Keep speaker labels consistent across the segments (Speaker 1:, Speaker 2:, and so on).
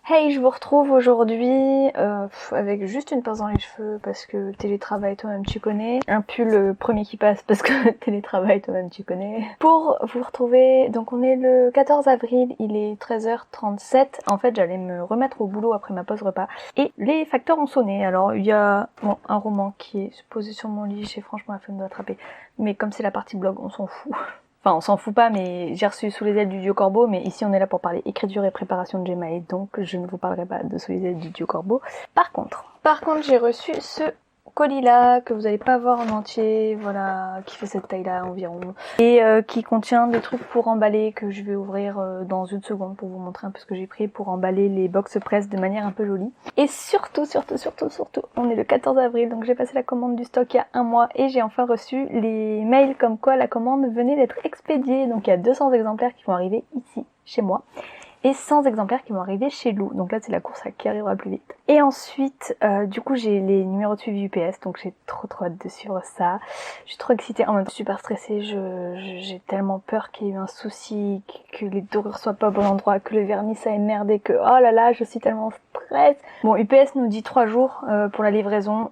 Speaker 1: Hey, je vous retrouve aujourd'hui avec juste une pince dans les cheveux parce que télétravail toi-même tu connais. Un pull le premier qui passe parce que télétravail toi-même tu connais. Pour vous retrouver, donc on est le 14 avril, il est 13h37. En fait j'allais me remettre au boulot après ma pause repas et les facteurs ont sonné. Alors il y a un roman qui est posé sur mon lit, j'ai franchement la flemme de l'attraper. Mais comme c'est la partie blog, on s'en fout. Enfin, on s'en fout pas, mais j'ai reçu Sous les ailes du Dieu Corbeau, mais ici on est là pour parler écriture et préparation de Gmail, donc je ne vous parlerai pas de Sous les ailes du Dieu Corbeau. Par contre, j'ai reçu ce colis-là, que vous allez pas voir en entier, voilà, qui fait cette taille-là environ, et qui contient des trucs pour emballer, que je vais ouvrir dans une seconde pour vous montrer un peu ce que j'ai pris pour emballer les box press de manière un peu jolie. Et surtout, on est le 14 avril, donc j'ai passé la commande du stock il y a un mois, et j'ai enfin reçu les mails comme quoi la commande venait d'être expédiée, donc il y a 200 exemplaires qui vont arriver ici, chez moi. Et 100 exemplaires qui vont arriver chez Lou. Donc là, c'est la course à qui arrivera plus vite. Et ensuite, du coup, j'ai les numéros de suivi UPS, donc j'ai trop hâte de suivre ça. Je suis trop excitée, en même temps super stressée. J'ai tellement peur qu'il y ait eu un souci, que les dorures soient pas au bon endroit, que le vernis ça ait merdé, que oh là là, je suis tellement stressée. Bon, UPS nous dit 3 jours pour la livraison.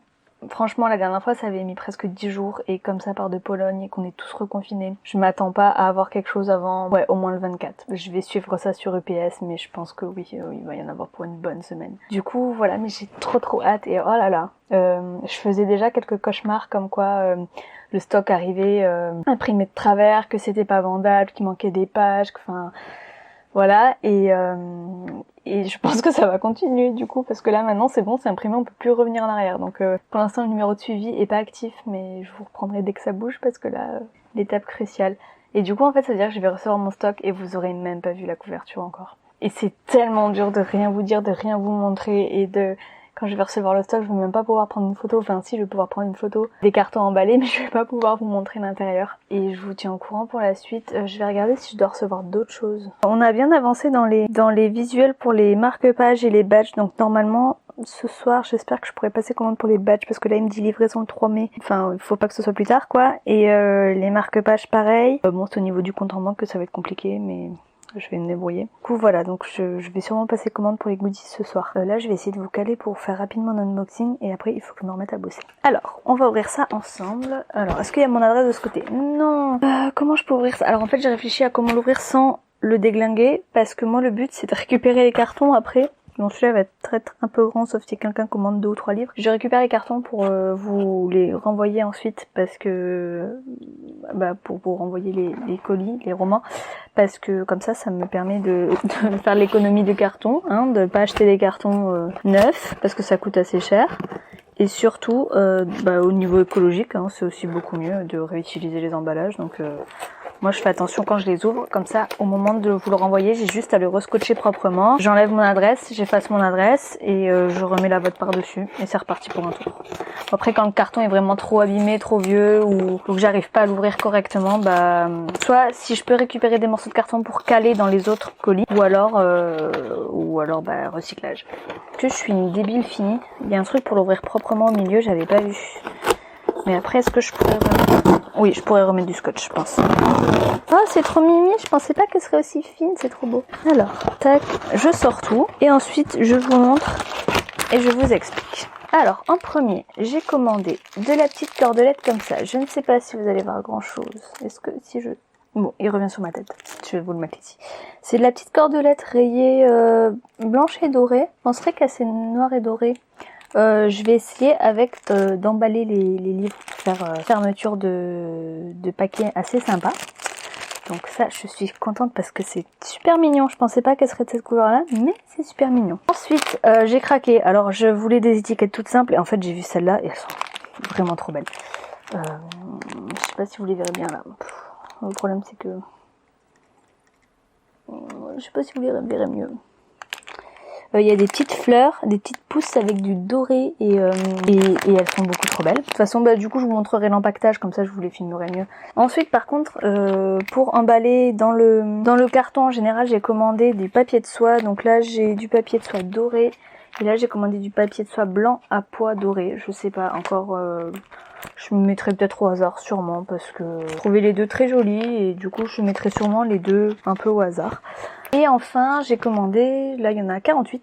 Speaker 1: Franchement, la dernière fois, ça avait mis presque 10 jours, et comme ça part de Pologne et qu'on est tous reconfinés, je m'attends pas à avoir quelque chose avant, au moins le 24. Je vais suivre ça sur UPS, mais je pense que oui, il va y en avoir pour une bonne semaine. Du coup, voilà, mais j'ai trop hâte, et oh là là, je faisais déjà quelques cauchemars comme quoi le stock arrivait imprimé de travers, que c'était pas vendable, qu'il manquait des pages, enfin... Voilà, et je pense que ça va continuer du coup, parce que là maintenant c'est bon, c'est imprimé, on peut plus revenir en arrière. Donc pour l'instant le numéro de suivi est pas actif, mais je vous reprendrai dès que ça bouge, parce que là, l'étape cruciale. Et du coup en fait ça veut dire que je vais recevoir mon stock et vous aurez même pas vu la couverture encore. Et c'est tellement dur de rien vous dire, de rien vous montrer, et de... Quand je vais recevoir le stock, je vais même pas pouvoir prendre une photo. Enfin si, je vais pouvoir prendre une photo des cartons emballés, mais je vais pas pouvoir vous montrer l'intérieur. Et je vous tiens au courant pour la suite. Je vais regarder si je dois recevoir d'autres choses. On a bien avancé dans les visuels pour les marque-pages et les badges. Donc normalement, ce soir, j'espère que je pourrai passer commande pour les badges, parce que là il me dit livraison le 3 mai. Enfin, il faut pas que ce soit plus tard quoi. Et les marque-pages pareil. Bon, c'est au niveau du compte en banque que ça va être compliqué, mais... je vais me débrouiller. Du coup voilà, donc je vais sûrement passer commande pour les goodies ce soir. Là je vais essayer de vous caler pour faire rapidement un unboxing, et après il faut que je me remette à bosser. Alors, on va ouvrir ça ensemble. Alors, est-ce qu'il y a mon adresse de ce côté? Non. Comment je peux ouvrir ça? Alors en fait j'ai réfléchi à comment l'ouvrir sans le déglinguer, parce que moi le but c'est de récupérer les cartons après. Bon, celui-là va être un peu grand, sauf si quelqu'un commande 2 ou 3 livres. Je récupère les cartons pour vous les renvoyer ensuite, parce que... pour vous renvoyer les colis, les romans, parce que comme ça me permet de faire l'économie de carton, de pas acheter des cartons neufs, parce que ça coûte assez cher. Et surtout, au niveau écologique, c'est aussi beaucoup mieux de réutiliser les emballages, donc... moi je fais attention quand je les ouvre, comme ça au moment de vous le renvoyer, j'ai juste à le rescotcher proprement. J'enlève mon adresse, j'efface mon adresse, et je remets la vôtre par-dessus, et c'est reparti pour un tour. Après quand le carton est vraiment trop abîmé, trop vieux, ou que j'arrive pas à l'ouvrir correctement, soit si je peux récupérer des morceaux de carton pour caler dans les autres colis, ou alors recyclage. Que je suis une débile finie. Il y a un truc pour l'ouvrir proprement au milieu, j'avais pas vu. Mais après, est-ce que je pourrais remettre... Oui, je pourrais remettre du scotch, je pense. Oh, c'est trop mimi, je pensais pas qu'elle serait aussi fine, c'est trop beau. Alors, tac, je sors tout, et ensuite je vous montre et je vous explique. Alors, en premier, j'ai commandé de la petite cordelette comme ça. Je ne sais pas si vous allez voir grand chose. Est-ce que si je... Bon, il revient sur ma tête. Je vais vous le mettre ici. C'est de la petite cordelette rayée blanche et dorée. Je penserais qu'elle c'est noire et dorée. Je vais essayer avec d'emballer les livres pour faire fermeture de paquet assez sympa. Donc ça, je suis contente parce que c'est super mignon. Je pensais pas qu'elle serait de cette couleur-là, mais c'est super mignon. Ensuite, j'ai craqué. Alors, je voulais des étiquettes toutes simples, et en fait, j'ai vu celle-là et elles sont vraiment trop belles. Je sais pas si vous les verrez bien là. Le problème, c'est que... je sais pas si vous les verrez mieux. Il y a des petites fleurs, des petites pousses avec du doré, et elles sont beaucoup trop belles. De toute façon, du coup, je vous montrerai l'empaquetage, comme ça je vous les filmerai mieux. Ensuite, par contre, pour emballer dans le carton, en général, j'ai commandé du papier de soie. Donc là, j'ai du papier de soie doré, et là, j'ai commandé du papier de soie blanc à pois doré. Je sais pas encore Je me mettrai peut-être au hasard sûrement parce que je trouvais les deux très jolis et du coup je mettrai sûrement les deux un peu au hasard. Et enfin j'ai commandé, là il y en a 48,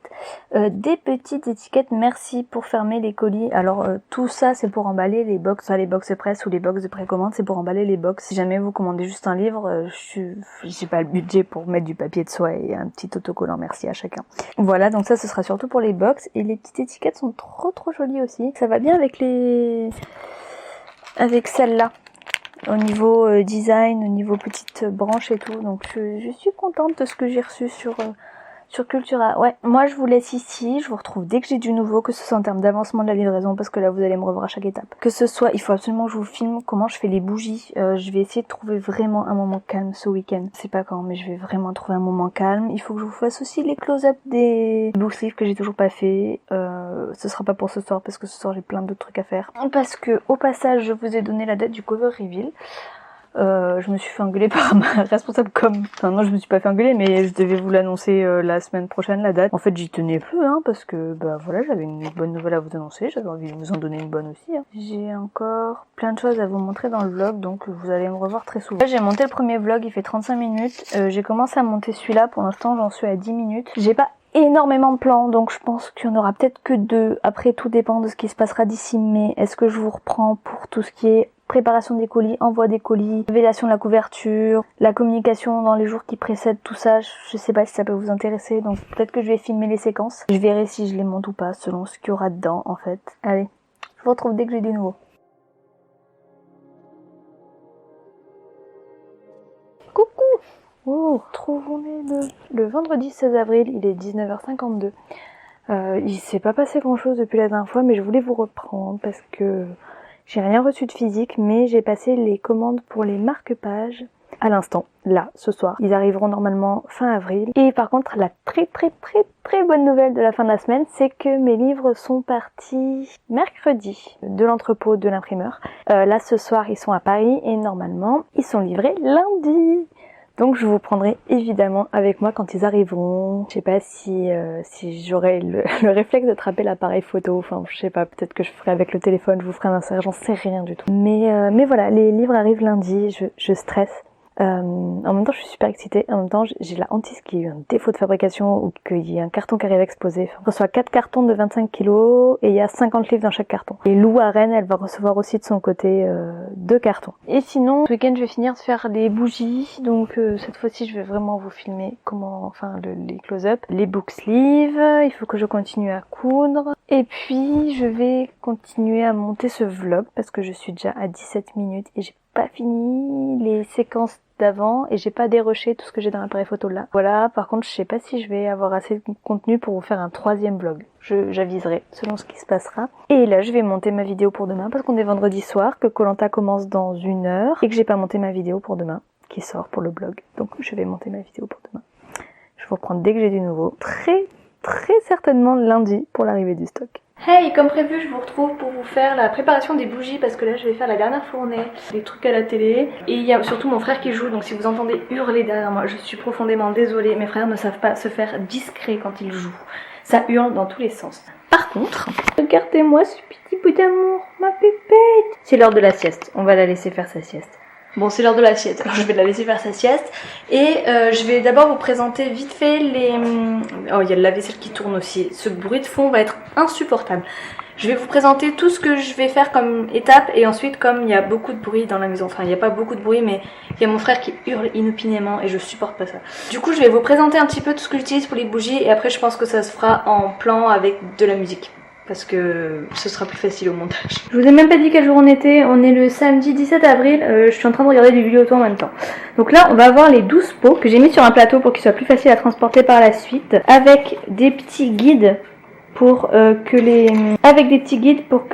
Speaker 1: des petites étiquettes merci pour fermer les colis. Alors tout ça c'est pour emballer les box, soit les box presse ou les box de précommande, c'est pour emballer les box. Si jamais vous commandez juste un livre, j'ai pas le budget pour mettre du papier de soie et un petit autocollant merci à chacun. Voilà, donc ça ce sera surtout pour les box et les petites étiquettes sont trop jolies aussi. Ça va bien avec celle-là. Au niveau design, au niveau petite branche et tout, donc je suis contente de ce que j'ai reçu sur Cultura. Ouais, moi je vous laisse ici, je vous retrouve dès que j'ai du nouveau, que ce soit en termes d'avancement de la livraison, parce que là vous allez me revoir à chaque étape. Que ce soit, il faut absolument que je vous filme comment je fais les bougies. Je vais essayer de trouver vraiment un moment calme ce week-end. Je sais pas quand, mais je vais vraiment trouver un moment calme. Il faut que je vous fasse aussi les close-up des book sleeves que j'ai toujours pas fait. Ce sera pas pour ce soir, parce que ce soir j'ai plein d'autres trucs à faire. Parce que au passage, je vous ai donné la date du cover reveal. Je me suis fait engueuler par ma responsable com. Enfin non, je me suis pas fait engueuler, mais je devais vous l'annoncer la semaine prochaine, la date. En fait, j'y tenais plus, hein, parce que bah voilà, j'avais une bonne nouvelle à vous annoncer, j'avais envie de vous en donner une bonne aussi. Hein. J'ai encore plein de choses à vous montrer dans le vlog, donc vous allez me revoir très souvent. Là, j'ai monté le premier vlog, il fait 35 minutes. J'ai commencé à monter celui-là, pour l'instant j'en suis à 10 minutes. J'ai pas énormément de plans, donc je pense qu'il y en aura peut-être que 2. Après, tout dépend de ce qui se passera d'ici mai. Est-ce que je vous reprends pour tout ce qui est préparation des colis, envoi des colis, révélation de la couverture, la communication dans les jours qui précèdent tout ça, je sais pas si ça peut vous intéresser, donc peut-être que je vais filmer les séquences. Je verrai si je les monte ou pas, selon ce qu'il y aura dedans en fait. Allez, je vous retrouve dès que j'ai du nouveau. Coucou! Oh, retrouvons-les le vendredi 16 avril, il est 19h52. Il s'est pas passé grand chose depuis la dernière fois, mais je voulais vous reprendre parce que j'ai rien reçu de physique, mais j'ai passé les commandes pour les marque-pages à l'instant, là, ce soir. Ils arriveront normalement fin avril. Et par contre, la très bonne nouvelle de la fin de la semaine, c'est que mes livres sont partis mercredi de l'entrepôt de l'imprimeur. Là, ce soir, ils sont à Paris et normalement, ils sont livrés lundi. Donc je vous prendrai évidemment avec moi quand ils arriveront. Je sais pas si j'aurai le réflexe d'attraper l'appareil photo. Enfin, je sais pas, peut-être que je ferai avec le téléphone, je vous ferai un insert, j'en sais rien du tout. Mais voilà, les livres arrivent lundi, je stresse. En même temps, je suis super excitée. En même temps, j'ai la hantise qu'il y ait eu un défaut de fabrication ou qu'il y ait un carton qui arrive exposé. On reçoit 4 cartons de 25 kilos et il y a 50 livres dans chaque carton. Et Lou à Rennes, elle va recevoir aussi de son côté 2 cartons. Et sinon, ce week-end, je vais finir de faire les bougies. Donc cette fois-ci, je vais vraiment vous filmer les close-up, les book sleeves. Il faut que je continue à coudre. Et puis, je vais continuer à monter ce vlog parce que je suis déjà à 17 minutes et j'ai pas fini les séquences d'avant et j'ai pas dérushé tout ce que j'ai dans l'appareil photo là. Voilà, par contre je sais pas si je vais avoir assez de contenu pour vous faire un 3e vlog. J'aviserai selon ce qui se passera. Et là je vais monter ma vidéo pour demain parce qu'on est vendredi soir, que Koh-Lanta commence dans 1 heure et que j'ai pas monté ma vidéo pour demain qui sort pour le blog. Donc je vais monter ma vidéo pour demain. Je vais vous reprendre dès que j'ai du nouveau. Très certainement lundi pour l'arrivée du stock. Hey, comme prévu, je vous retrouve pour vous faire la préparation des bougies parce que là je vais faire la dernière fournée, des trucs à la télé. Et il y a surtout mon frère qui joue, donc si vous entendez hurler derrière moi, je suis profondément désolée. Mes frères ne savent pas se faire discret quand ils jouent. Ça hurle dans tous les sens. Par contre, regardez-moi ce petit bout d'amour, ma pépette. C'est l'heure de la sieste, on va la laisser faire sa sieste. Bon, c'est l'heure de la sieste, alors je vais la laisser faire sa sieste. Et je vais d'abord vous présenter vite fait les... Oh, il y a le lave-vaisselle qui tourne aussi. Ce bruit de fond va être insupportable. Je vais vous présenter tout ce que je vais faire comme étape. Et ensuite, comme il y a beaucoup de bruit dans la maison, enfin il n'y a pas beaucoup de bruit, mais il y a mon frère qui hurle inopinément et je supporte pas ça. Du coup, je vais vous présenter un petit peu tout ce que j'utilise pour les bougies. Et après, je pense que ça se fera en plan avec de la musique. Parce que ce sera plus facile au montage. Je vous ai même pas dit quel jour on était le samedi 17 avril, je suis en train de regarder des vidéos en même temps. Donc là on va avoir les 12 pots que j'ai mis sur un plateau pour qu'ils soient plus faciles à transporter par la suite, avec des petits guides pour que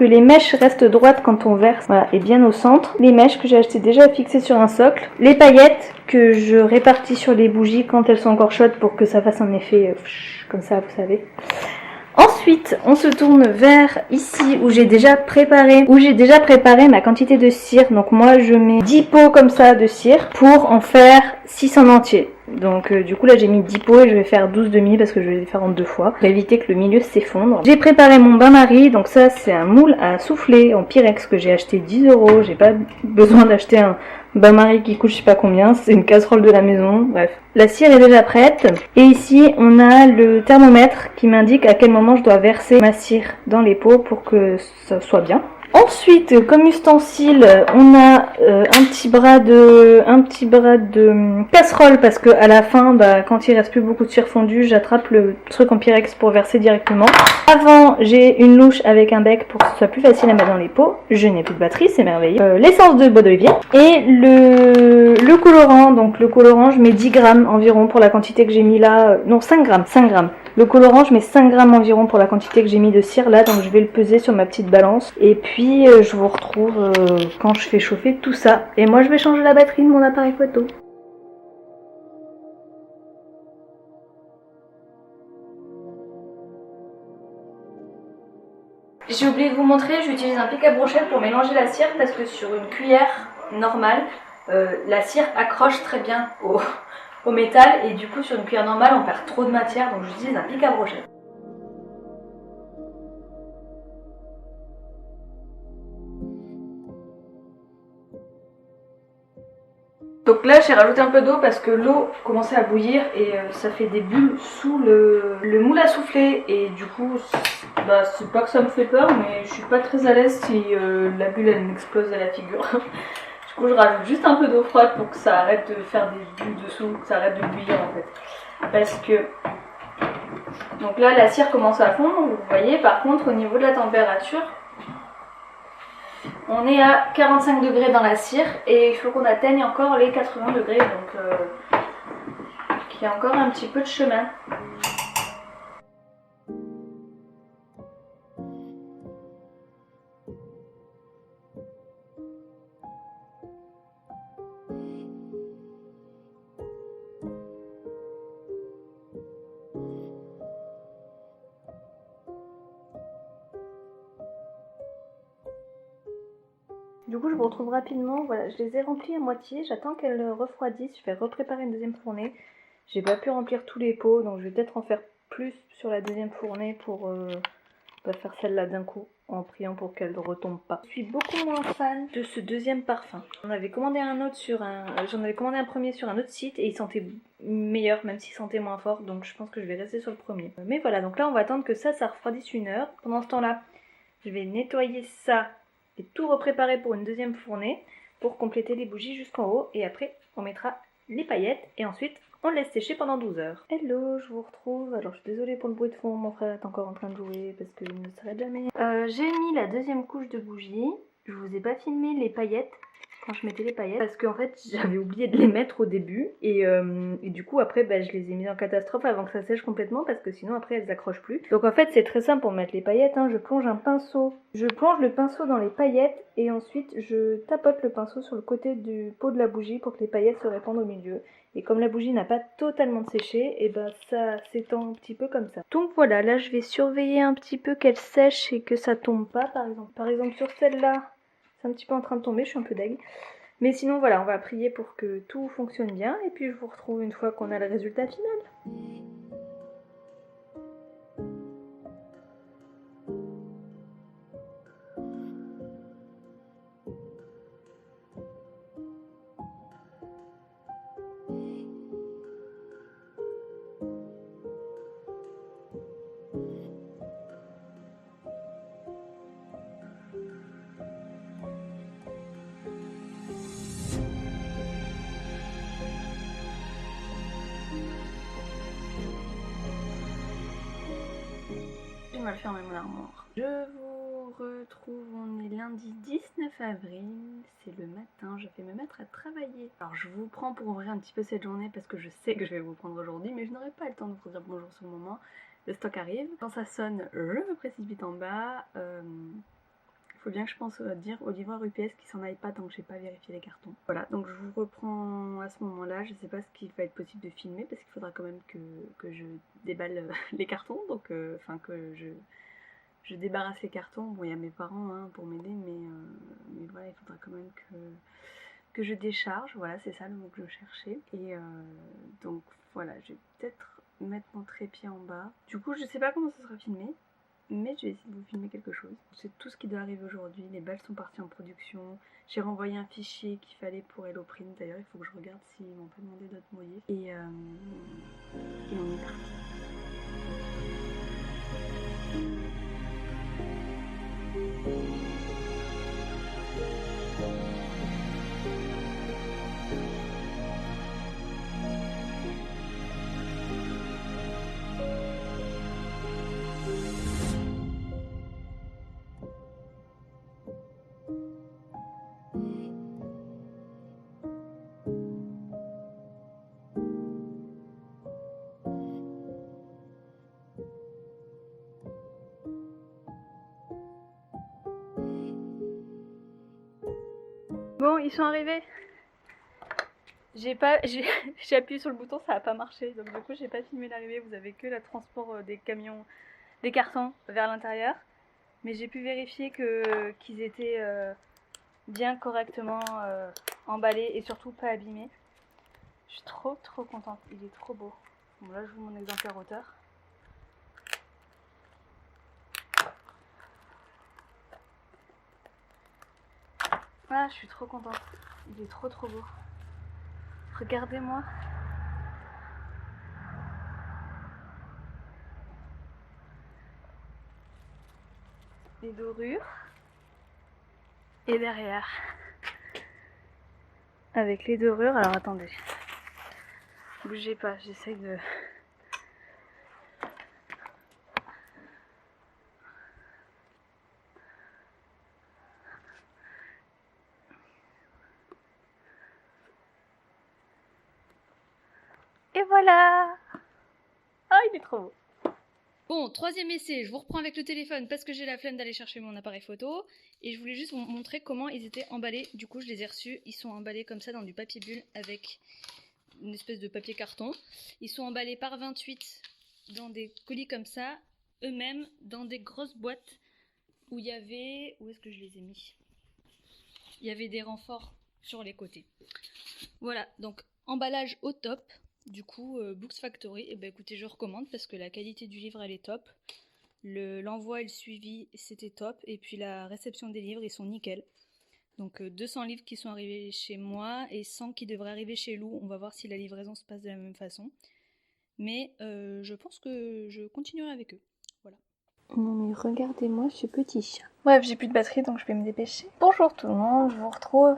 Speaker 1: les mèches restent droites quand on verse, voilà, et bien au centre. Les mèches que j'ai achetées déjà fixées sur un socle, les paillettes que je répartis sur les bougies quand elles sont encore chaudes pour que ça fasse un effet comme ça, vous savez. Ensuite, on se tourne vers ici où j'ai déjà préparé ma quantité de cire. Donc moi, je mets 10 pots comme ça de cire pour en faire 6 en entier. Donc du coup là j'ai mis 10 pots et je vais faire 12 demi parce que je vais les faire en 2 fois pour éviter que le milieu s'effondre. J'ai préparé mon bain-marie, donc ça c'est un moule à souffler en Pyrex que j'ai acheté 10 €. J'ai pas besoin d'acheter un bain-marie qui coûte je sais pas combien, c'est une casserole de la maison, bref. La cire est déjà prête et ici on a le thermomètre qui m'indique à quel moment je dois verser ma cire dans les pots pour que ça soit bien. Ensuite, comme ustensile, on a un petit bras de casserole parce que à la fin, quand il reste plus beaucoup de cire fondue, j'attrape le truc en Pyrex pour verser directement. Avant, j'ai une louche avec un bec pour que ce soit plus facile à mettre dans les pots. Je n'ai plus de batterie, c'est merveilleux. L'essence de bois d'olivier et le colorant. Donc le colorant, je mets 10 grammes environ pour la quantité que j'ai mis là. Non, 5 grammes. Le colorant, je mets 5 grammes environ pour la quantité que j'ai mis de cire là, donc je vais le peser sur ma petite balance. Et puis je vous retrouve quand je fais chauffer tout ça. Et moi je vais changer la batterie de mon appareil photo. J'ai oublié de vous montrer, j'utilise un pic à brochette pour mélanger la cire parce que sur une cuillère normale, la cire accroche très bien au métal et du coup sur une cuillère normale on perd trop de matière, donc j'utilise un pic à brochette. Donc là j'ai rajouté un peu d'eau parce que l'eau commençait à bouillir et ça fait des bulles sous le moule à souffler et du coup c'est pas que ça me fait peur mais je suis pas très à l'aise si la bulle elle m'explose à la figure. Du coup je rajoute juste un peu d'eau froide pour que ça arrête de faire des bulles dessous, que ça arrête de bouillir en fait. Parce que donc là la cire commence à fondre, vous voyez, par contre au niveau de la température on est à 45 degrés dans la cire et il faut qu'on atteigne encore les 80 degrés, donc il y a encore un petit peu de chemin. Du coup je vous retrouve rapidement, voilà, je les ai remplis à moitié, j'attends qu'elles refroidissent, je vais repréparer une deuxième fournée. J'ai pas pu remplir tous les pots, donc je vais peut-être en faire plus sur la deuxième fournée pour faire celle-là d'un coup, en priant pour qu'elle ne retombe pas. Je suis beaucoup moins fan de ce deuxième parfum. J'en avais commandé un premier sur un autre site et il sentait meilleur, même s'il sentait moins fort, donc je pense que je vais rester sur le premier. Mais voilà, donc là on va attendre que ça refroidisse 1 heure. Pendant ce temps-là, je vais nettoyer ça et tout repréparer pour une deuxième fournée pour compléter les bougies jusqu'en haut et après on mettra les paillettes et ensuite on laisse sécher pendant 12 heures. Hello, je vous retrouve. Alors je suis désolée pour le bruit de fond, mon frère est encore en train de jouer parce qu'il ne s'arrête jamais. J'ai mis la deuxième couche de bougies. Je vous ai pas filmé les paillettes quand je mettais les paillettes parce qu'en fait j'avais oublié de les mettre au début et du coup après je les ai mis en catastrophe avant que ça sèche complètement parce que sinon après elles accrochent plus. Donc en fait c'est très simple pour mettre les paillettes, hein. Je plonge le pinceau dans les paillettes et ensuite je tapote le pinceau sur le côté du pot de la bougie pour que les paillettes se répandent au milieu. Et comme la bougie n'a pas totalement séché, et ça s'étend un petit peu comme ça. Donc voilà, là je vais surveiller un petit peu qu'elle sèche et que ça tombe pas par exemple. Par exemple sur celle-là, c'est un petit peu en train de tomber, je suis un peu deg. Mais sinon voilà, on va prier pour que tout fonctionne bien et puis je vous retrouve une fois qu'on a le résultat final. Je vais le faire dans mon armoire. Je vous retrouve, on est lundi 19 avril, c'est le matin, je vais me mettre à travailler. Alors je vous prends pour ouvrir un petit peu cette journée parce que je sais que je vais vous prendre aujourd'hui, mais je n'aurai pas le temps de vous dire bonjour sur le moment. Le stock arrive, quand ça sonne, je me précipite en bas. Faut bien que je pense à dire au livreur UPS qu'il s'en aille pas tant que j'ai pas vérifié les cartons. Voilà, donc je vous reprends à ce moment-là. Je sais pas ce qu'il va être possible de filmer parce qu'il faudra quand même que je déballe les cartons, donc que je débarrasse les cartons. Bon, il y a mes parents hein, pour m'aider, mais voilà, il faudra quand même que je décharge, voilà c'est ça le mot que je cherchais. Et donc voilà, je vais peut-être mettre mon trépied en bas. Du coup je sais pas comment ça sera filmé, mais je vais essayer de vous filmer quelque chose. C'est tout ce qui doit arriver aujourd'hui, les balles sont parties en production. J'ai renvoyé un fichier qu'il fallait pour Hello Print, d'ailleurs il faut que je regarde s'ils m'ont pas demandé d'autres modifs. Et on est parti. Bon, ils sont arrivés. J'ai appuyé sur le bouton, ça a pas marché. Donc du coup, j'ai pas filmé l'arrivée. Vous avez que le transport des camions, des cartons vers l'intérieur. Mais j'ai pu vérifier qu'ils étaient bien correctement emballés et surtout pas abîmés. Je suis trop contente. Il est trop beau. Bon là, je vous mon exemplaire hauteur. Ah, je suis trop contente. Il est trop beau. Regardez-moi. Les dorures. Et derrière. Avec les dorures. Alors attendez. Bougez pas, j'essaye de... Et voilà! Ah, il est trop beau!
Speaker 2: Bon, troisième essai, je vous reprends avec le téléphone parce que j'ai la flemme d'aller chercher mon appareil photo. Et je voulais juste vous montrer comment ils étaient emballés. Du coup, je les ai reçus. Ils sont emballés comme ça dans du papier bulle avec une espèce de papier carton. Ils sont emballés par 28 dans des colis comme ça. Eux-mêmes dans des grosses boîtes où il y avait... Où est-ce que je les ai mis? Il y avait des renforts sur les côtés. Voilà, donc emballage au top. Du coup, Books Factory, et ben écoutez, je recommande parce que la qualité du livre elle est top. L'envoi et le suivi c'était top. Et puis la réception des livres, ils sont nickel. Donc 200 livres qui sont arrivés chez moi et 100 qui devraient arriver chez Lou. On va voir si la livraison se passe de la même façon. Mais je pense que je continuerai avec eux. Voilà.
Speaker 1: Non mais regardez-moi ce petit chat. Bref, j'ai plus de batterie donc je vais me dépêcher. Bonjour tout le monde, je vous retrouve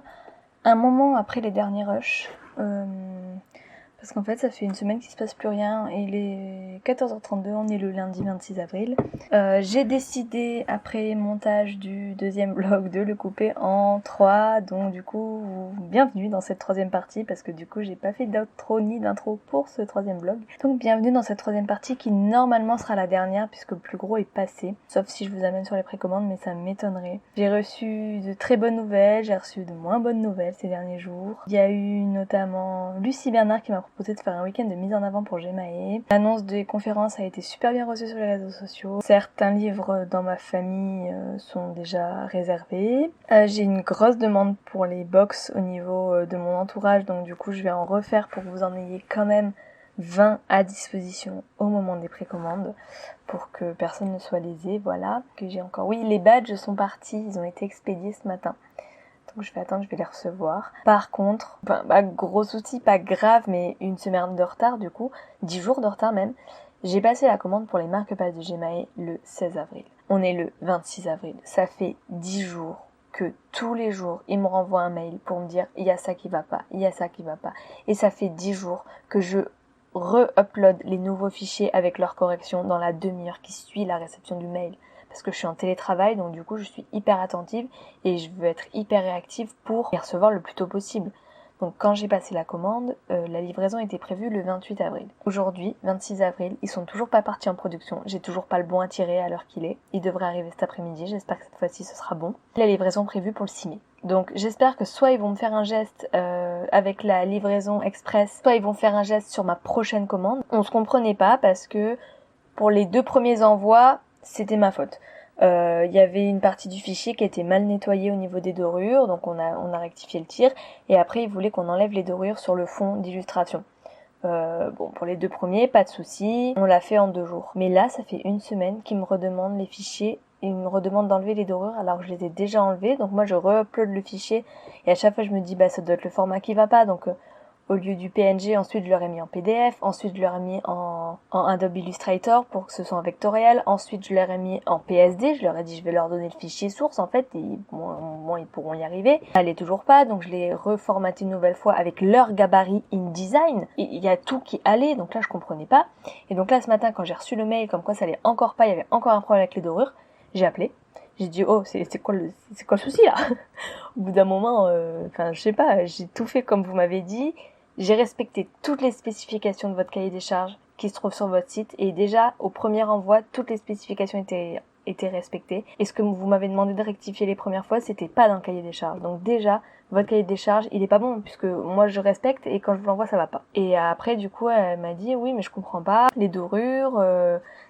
Speaker 1: un moment après les derniers rushs. Parce qu'en fait ça fait une semaine qu'il se passe plus rien et il est 14h32, on est le lundi 26 avril. J'ai décidé après montage du deuxième vlog de le couper en 3, donc du coup bienvenue dans cette troisième partie parce que du coup j'ai pas fait d'outro ni d'intro pour ce troisième vlog. Donc bienvenue dans cette troisième partie qui normalement sera la dernière puisque le plus gros est passé, sauf si je vous amène sur les précommandes mais ça m'étonnerait. J'ai reçu de très bonnes nouvelles, j'ai reçu de moins bonnes nouvelles ces derniers jours. Il y a eu notamment Lucie Bernard qui m'a proposé de faire un week-end de mise en avant pour Gemae. L'annonce des conférences a été super bien reçue sur les réseaux sociaux. Certains livres dans ma famille sont déjà réservés. J'ai une grosse demande pour les box au niveau de mon entourage, donc du coup je vais en refaire pour que vous en ayez quand même 20 à disposition au moment des précommandes pour que personne ne soit lésé, voilà. Que j'ai encore... Oui, les badges sont partis, ils ont été expédiés ce matin. Donc je vais attendre, je vais les recevoir. Par contre, gros souci, pas grave, mais une semaine de retard du coup, 10 jours de retard même. J'ai passé la commande pour les marque-pages de Gemae le 16 avril. On est le 26 avril. Ça fait 10 jours que tous les jours, ils me renvoient un mail pour me dire il y a ça qui va pas, il y a ça qui va pas. Et ça fait 10 jours que je re-upload les nouveaux fichiers avec leurs corrections dans la demi-heure qui suit la réception du mail. Parce que je suis en télétravail, donc du coup je suis hyper attentive et je veux être hyper réactive pour les recevoir le plus tôt possible. Donc quand j'ai passé la commande, la livraison était prévue le 28 avril. Aujourd'hui, 26 avril, ils sont toujours pas partis en production, j'ai toujours pas le bon à tirer à l'heure qu'il est. Il devrait arriver cet après-midi, j'espère que cette fois-ci ce sera bon. La livraison prévue pour le 6 mai. Donc j'espère que soit ils vont me faire un geste avec la livraison express, soit ils vont faire un geste sur ma prochaine commande. On se comprenait pas parce que pour les 2 premiers envois, c'était ma faute. Il y avait une partie du fichier qui était mal nettoyée au niveau des dorures, donc on a rectifié le tir. Et après, il voulait qu'on enlève les dorures sur le fond d'illustration. Bon, pour les 2 premiers, pas de souci, on l'a fait en 2 jours. Mais là, ça fait 1 semaine qu'il me redemande les fichiers, il me redemande d'enlever les dorures alors que je les ai déjà enlevées. Donc moi, je re-upload le fichier et à chaque fois, je me dis, bah ça doit être le format qui va pas. Donc au lieu du PNG, ensuite je leur ai mis en PDF, ensuite je leur ai mis en Adobe Illustrator pour que ce soit en vectoriel, ensuite je leur ai mis en PSD, je leur ai dit je vais leur donner le fichier source en fait, et bon, ils pourront y arriver. Ça allait toujours pas, donc je l'ai reformaté une nouvelle fois avec leur gabarit InDesign, et il y a tout qui allait, donc là je comprenais pas. Et donc là ce matin quand j'ai reçu le mail comme quoi ça allait encore pas, il y avait encore un problème avec les dorures, j'ai appelé. J'ai dit oh c'est quoi le souci là? Au bout d'un moment, je sais pas, j'ai tout fait comme vous m'avez dit. J'ai respecté toutes les spécifications de votre cahier des charges qui se trouve sur votre site et déjà au premier envoi toutes les spécifications étaient respectées et ce que vous m'avez demandé de rectifier les premières fois c'était pas dans le cahier des charges. Donc déjà votre cahier des charges il est pas bon puisque moi je respecte et quand je vous l'envoie ça va pas. Et après du coup elle m'a dit oui mais je comprends pas, les dorures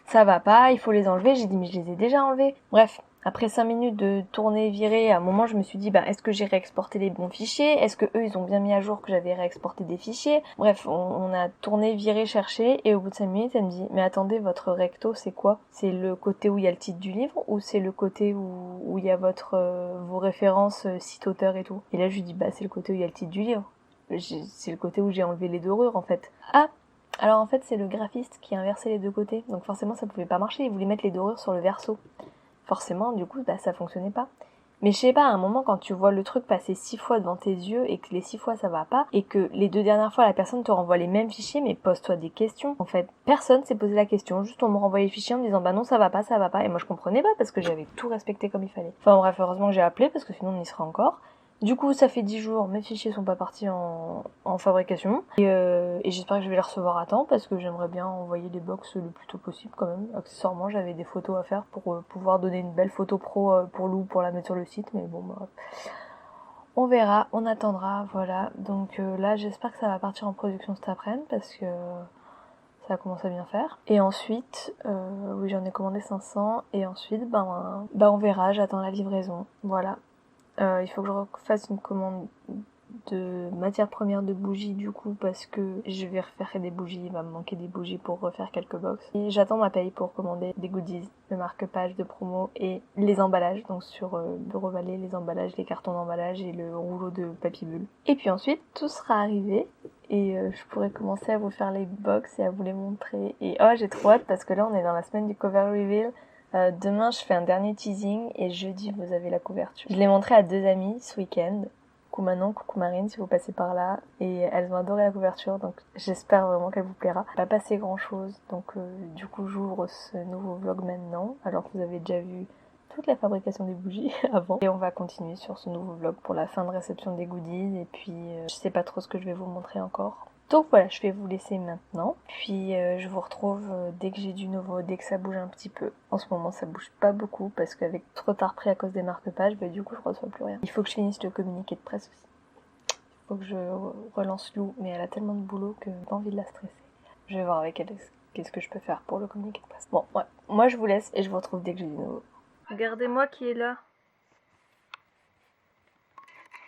Speaker 1: ça va pas, il faut les enlever. J'ai dit mais je les ai déjà enlevées. Bref. Après 5 minutes de tourner, virer, à un moment, je me suis dit, est-ce que j'ai réexporté les bons fichiers? Est-ce que eux, ils ont bien mis à jour que j'avais réexporté des fichiers? Bref, on a tourné, viré, cherché, et au bout de 5 minutes, elle me dit, mais attendez, votre recto, c'est quoi? C'est le côté où il y a le titre du livre, ou c'est le côté où il y a vos références, site auteur et tout? Et là, je lui dis, c'est le côté où il y a le titre du livre. C'est le côté où j'ai enlevé les dorures, en fait. Ah! Alors, en fait, c'est le graphiste qui a inversé les 2 côtés. Donc, forcément, ça pouvait pas marcher. Il voulait mettre les dorures sur le verso. Forcément, du coup, ça fonctionnait pas. Mais je sais pas, à un moment, quand tu vois le truc passer 6 fois devant tes yeux et que les 6 fois ça va pas, et que les 2 dernières fois la personne te renvoie les mêmes fichiers, mais pose-toi des questions. En fait, personne s'est posé la question, juste on me renvoyait les fichiers en me disant non, ça va pas, et moi je comprenais pas parce que j'avais tout respecté comme il fallait. Enfin bref, heureusement que j'ai appelé parce que sinon on y serait encore. Du coup, ça fait 10 jours, mes fichiers sont pas partis en fabrication. Et j'espère que je vais les recevoir à temps parce que j'aimerais bien envoyer les box le plus tôt possible quand même. Accessoirement, j'avais des photos à faire pour pouvoir donner une belle photo pro pour Lou pour la mettre sur le site. Mais bon, on verra, on attendra, voilà. Donc là, j'espère que ça va partir en production cet après-midi parce que ça commence à bien faire. Et ensuite, oui, j'en ai commandé 500. Et ensuite, on verra, j'attends la livraison. Voilà. Il faut que je fasse une commande de matières premières de bougies du coup parce que je vais refaire des bougies, il va me manquer des bougies pour refaire quelques box. Et j'attends ma paye pour commander des goodies, le marque-page de promo et les emballages, donc sur Bureau Vallée, les emballages, les cartons d'emballage et le rouleau de papier bulle. Et puis ensuite, tout sera arrivé et je pourrai commencer à vous faire les box et à vous les montrer. Et oh, j'ai trop hâte parce que là on est dans la semaine du cover reveal. Demain je fais un dernier teasing et jeudi vous avez la couverture. Je l'ai montré à 2 amies ce week-end. Coucou Manon, coucou Marine si vous passez par là, et elles ont adoré la couverture donc j'espère vraiment qu'elle vous plaira. Il va pas passer grand chose donc du coup j'ouvre ce nouveau vlog maintenant alors que vous avez déjà vu toute la fabrication des bougies avant et on va continuer sur ce nouveau vlog pour la fin de réception des goodies et puis je sais pas trop ce que je vais vous montrer encore. Donc voilà, je vais vous laisser maintenant. Puis je vous retrouve dès que j'ai du nouveau, dès que ça bouge un petit peu. En ce moment, ça bouge pas beaucoup parce qu'avec trop tard pris à cause des marque-pages, du coup, je reçois plus rien. Il faut que je finisse le communiqué de presse aussi. Il faut que je relance Lou, mais elle a tellement de boulot que j'ai pas envie de la stresser. Je vais voir avec elle qu'est-ce que je peux faire pour le communiqué de presse. Bon, ouais. Moi, je vous laisse et je vous retrouve dès que j'ai du nouveau. Regardez-moi qui est là.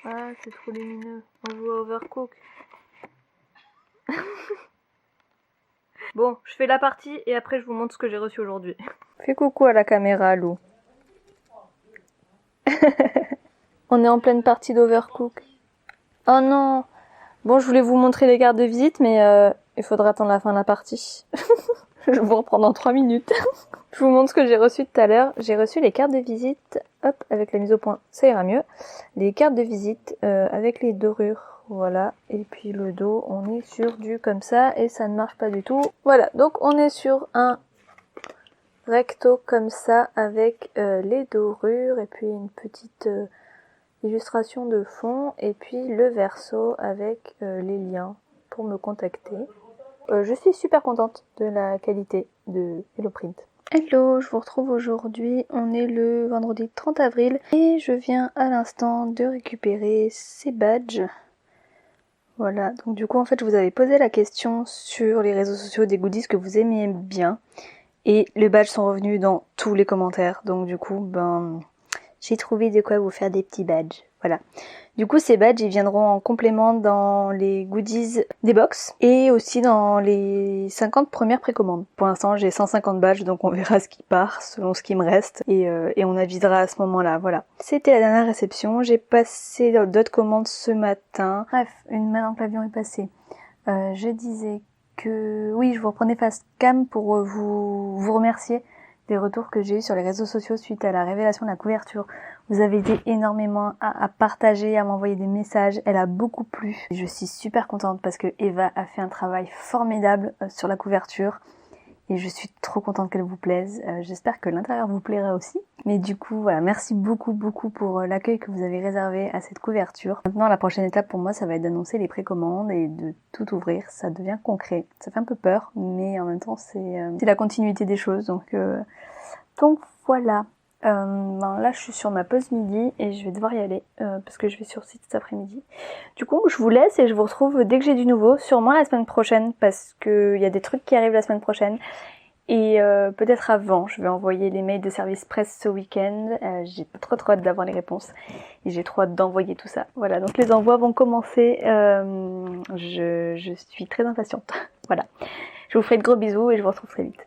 Speaker 1: Ah, c'est trop lumineux. On joue à Overcook. Bon, je fais la partie et après je vous montre ce que j'ai reçu aujourd'hui. Fais coucou à la caméra, Lou. On est en pleine partie d'Overcook. Oh non. Bon, je voulais vous montrer les cartes de visite, mais il faudra attendre la fin de la partie. Je vais vous reprendre dans 3 minutes. Je vous montre ce que j'ai reçu tout à l'heure. J'ai reçu les cartes de visite, hop, avec la mise au point, ça ira mieux. Les cartes de visite avec les dorures. Voilà, et puis le dos, on est sur du comme ça et ça ne marche pas du tout. Voilà, donc on est sur un recto comme ça avec les dorures et puis une petite illustration de fond et puis le verso avec les liens pour me contacter. Je suis super contente de la qualité de HelloPrint. Hello, je vous retrouve aujourd'hui, on est le vendredi 30 avril et je viens à l'instant de récupérer ces badges. Voilà, donc du coup en fait je vous avais posé la question sur les réseaux sociaux des goodies que vous aimiez bien Et les badges sont revenus dans tous les commentaires. Donc du coup, j'ai trouvé de quoi vous faire des petits badges. Voilà. Du coup, ces badges, ils viendront en complément dans les goodies des box et aussi dans les 50 premières précommandes. Pour l'instant, j'ai 150 badges, donc on verra ce qui part selon ce qui me reste et on avisera à ce moment-là. Voilà. C'était la dernière réception. J'ai passé d'autres commandes ce matin. Bref, maintenant que l'avion est passé, je disais que oui, je vous reprenais Facecam pour vous remercier des retours que j'ai eu sur les réseaux sociaux suite à la révélation de la couverture. Vous avez été énormément à partager, à m'envoyer des messages. Elle a beaucoup plu. Je suis super contente parce que Eva a fait un travail formidable sur la couverture. Et je suis trop contente qu'elle vous plaise. J'espère que l'intérieur vous plaira aussi. Mais du coup, voilà, merci beaucoup pour l'accueil que vous avez réservé à cette couverture. Maintenant, la prochaine étape pour moi, ça va être d'annoncer les précommandes et de tout ouvrir. Ça devient concret. Ça fait un peu peur, mais en même temps, c'est la continuité des choses. Donc voilà. Là, je suis sur ma pause midi et je vais devoir y aller parce que je vais sur site cet après-midi. Du coup, je vous laisse et je vous retrouve dès que j'ai du nouveau, sûrement la semaine prochaine parce que il y a des trucs qui arrivent la semaine prochaine et peut-être avant. Je vais envoyer les mails de service presse ce week-end. J'ai trop hâte d'avoir les réponses et j'ai trop hâte d'envoyer tout ça. Voilà, donc les envois vont commencer. Je suis très impatiente. Voilà. Je vous ferai de gros bisous et je vous retrouve très vite.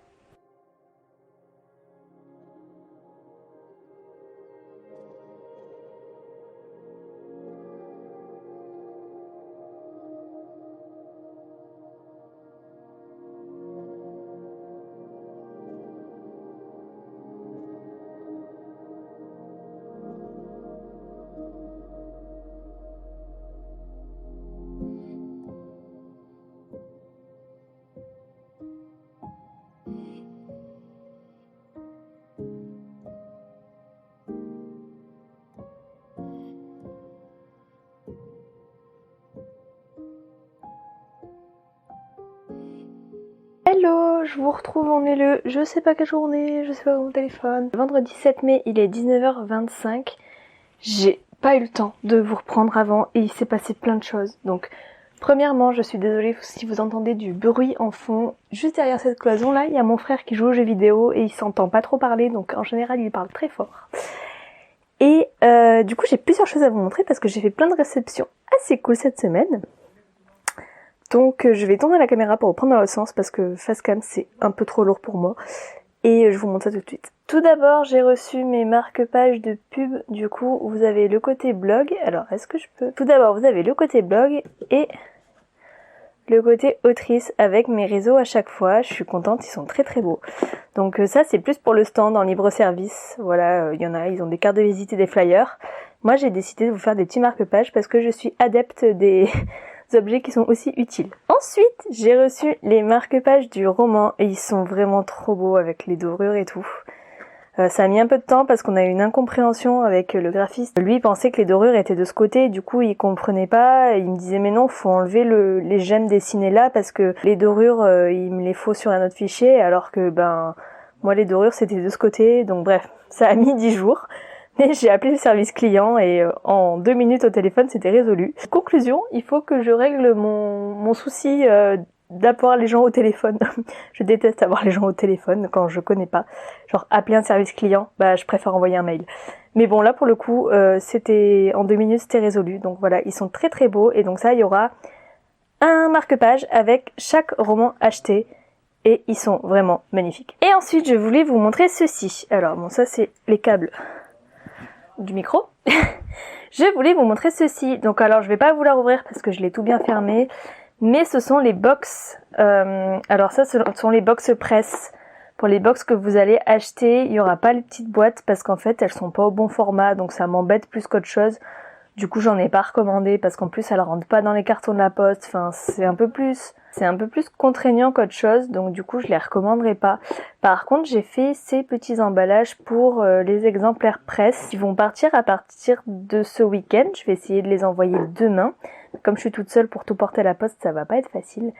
Speaker 1: Hello, je vous retrouve, on est le je sais pas quelle journée, je sais pas mon téléphone. Le vendredi 7 mai, il est 19h25. J'ai pas eu le temps de vous reprendre avant et il s'est passé plein de choses. Donc, premièrement, je suis désolée si vous entendez du bruit en fond. Juste derrière cette cloison là, il y a mon frère qui joue aux jeux vidéo et il s'entend pas trop parler, donc en général il parle très fort. Et du coup, j'ai plusieurs choses à vous montrer parce que j'ai fait plein de réceptions assez cool cette semaine. Donc je vais tourner la caméra pour reprendre dans l'autre sens parce que Facecam c'est un peu trop lourd pour moi. Et je vous montre ça tout de suite. Tout d'abord, j'ai reçu mes marque-pages de pub. Du coup, vous avez le côté blog. Alors, est-ce que je peux... Tout d'abord, vous avez le côté blog et le côté autrice avec mes réseaux à chaque fois. Je suis contente, ils sont très très beaux. Donc ça, c'est plus pour le stand en libre service. Voilà, il y en a, ils ont des cartes de visite et des flyers. Moi, j'ai décidé de vous faire des petits marque-pages parce que je suis adepte des objets qui sont aussi utiles. Ensuite, j'ai reçu les marque-pages du roman et ils sont vraiment trop beaux avec les dorures et tout. Ça a mis un peu de temps parce qu'on a eu une incompréhension avec le graphiste. Lui, il pensait que les dorures étaient de ce côté, du coup, il comprenait pas. Il me disait, mais non, faut enlever les gemmes dessinées là parce que les dorures, il me les faut sur un autre fichier, alors que, moi, les dorures, c'était de ce côté. Donc bref, ça a mis 10 jours. Mais j'ai appelé le service client et en 2 minutes au téléphone, c'était résolu. Conclusion, il faut que je règle mon souci d'avoir les gens au téléphone. Je déteste avoir les gens au téléphone quand je connais pas. Genre appeler un service client, je préfère envoyer un mail. Mais bon, là pour le coup, c'était en 2 minutes, c'était résolu. Donc voilà, ils sont très très beaux et donc ça, il y aura un marque-page avec chaque roman acheté. Et ils sont vraiment magnifiques. Et ensuite, je voulais vous montrer ceci. Alors bon, ça c'est les câbles du micro. Je voulais vous montrer ceci. Donc alors je vais pas vous la rouvrir parce que je l'ai tout bien fermé, mais ce sont les box. Alors ça, ce sont les box presse. Pour les box que vous allez acheter, il y aura pas les petites boîtes parce qu'en fait elles sont pas au bon format, donc ça m'embête plus qu'autre chose. Du coup, j'en ai pas recommandé parce qu'en plus elles rentrent pas dans les cartons de la poste. Enfin, c'est un peu plus contraignant qu'autre chose, donc du coup je les recommanderai pas. Par contre, j'ai fait ces petits emballages pour les exemplaires presse qui vont partir à partir de ce week-end. Je vais essayer de les envoyer demain. Comme je suis toute seule pour tout porter à la poste, ça va pas être facile.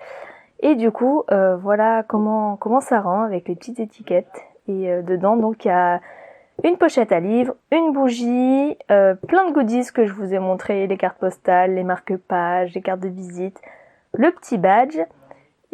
Speaker 1: Et du coup, voilà comment ça rend avec les petites étiquettes. Et dedans, donc il y a une pochette à livres, une bougie, plein de goodies que je vous ai montré, les cartes postales, les marque-pages, les cartes de visite, le petit badge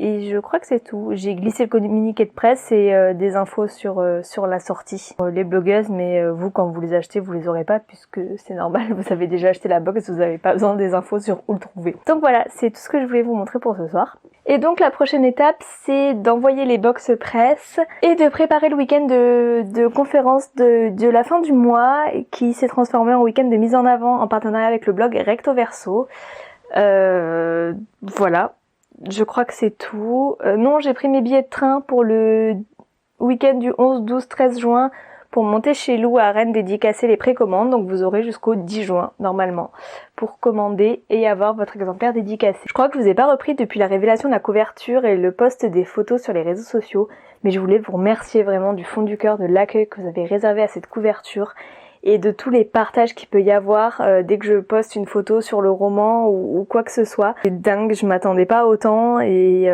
Speaker 1: Et je crois que c'est tout. J'ai glissé le communiqué de presse et des infos sur la sortie. Les blogueuses, mais vous, quand vous les achetez, vous les aurez pas puisque c'est normal, vous avez déjà acheté la box, vous n'avez pas besoin des infos sur où le trouver. Donc voilà, c'est tout ce que je voulais vous montrer pour ce soir. Et donc la prochaine étape, c'est d'envoyer les box presse et de préparer le week-end de conférence de la fin du mois qui s'est transformé en week-end de mise en avant en partenariat avec le blog Recto Verso. Voilà. Je crois que c'est tout. Non, j'ai pris mes billets de train pour le week-end du 11, 12, 13 juin pour monter chez Lou à Rennes dédicacer les précommandes. Donc vous aurez jusqu'au 10 juin normalement pour commander et avoir votre exemplaire dédicacé. Je crois que je vous ai pas repris depuis la révélation de la couverture et le post des photos sur les réseaux sociaux. Mais je voulais vous remercier vraiment du fond du cœur de l'accueil que vous avez réservé à cette couverture. Et de tous les partages qu'il peut y avoir dès que je poste une photo sur le roman ou quoi que ce soit. C'est dingue, je m'attendais pas à autant et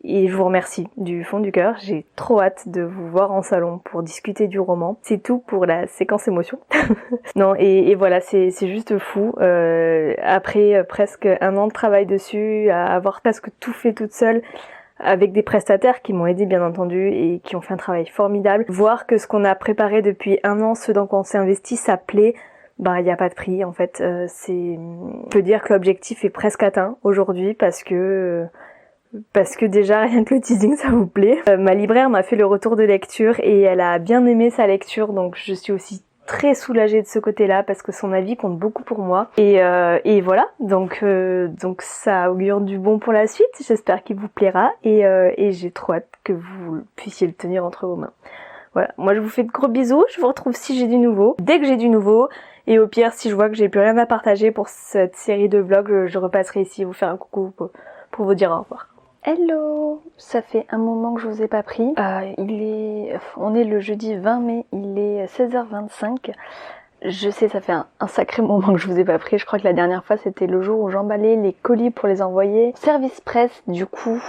Speaker 1: je vous remercie du fond du cœur. J'ai trop hâte de vous voir en salon pour discuter du roman. C'est tout pour la séquence émotion. Non, et voilà, c'est juste fou. Après presque un an de travail dessus, à avoir presque tout fait toute seule, avec des prestataires qui m'ont aidé bien entendu et qui ont fait un travail formidable. Voir que ce qu'on a préparé depuis un an, ce dans quoi on s'est investi, ça plaît, bah il y a pas de prix en fait. On peut dire que l'objectif est presque atteint aujourd'hui parce que déjà rien que le teasing ça vous plaît. Ma libraire m'a fait le retour de lecture et elle a bien aimé sa lecture, donc je suis aussi très soulagée de ce côté-là parce que son avis compte beaucoup pour moi et voilà, donc ça augure du bon pour la suite. J'espère qu'il vous plaira et j'ai trop hâte que vous puissiez le tenir entre vos mains. Voilà, moi je vous fais de gros bisous, je vous retrouve si j'ai du nouveau, dès que j'ai du nouveau, et au pire si je vois que j'ai plus rien à partager pour cette série de vlogs, je repasserai ici vous faire un coucou pour vous dire au revoir. Hello, ça fait un moment que je vous ai pas pris. On est le jeudi 20 mai, il est 16h25. Je sais, ça fait un sacré moment que je vous ai pas pris. Je crois que la dernière fois c'était le jour où j'emballais les colis pour les envoyer. Service presse, du coup,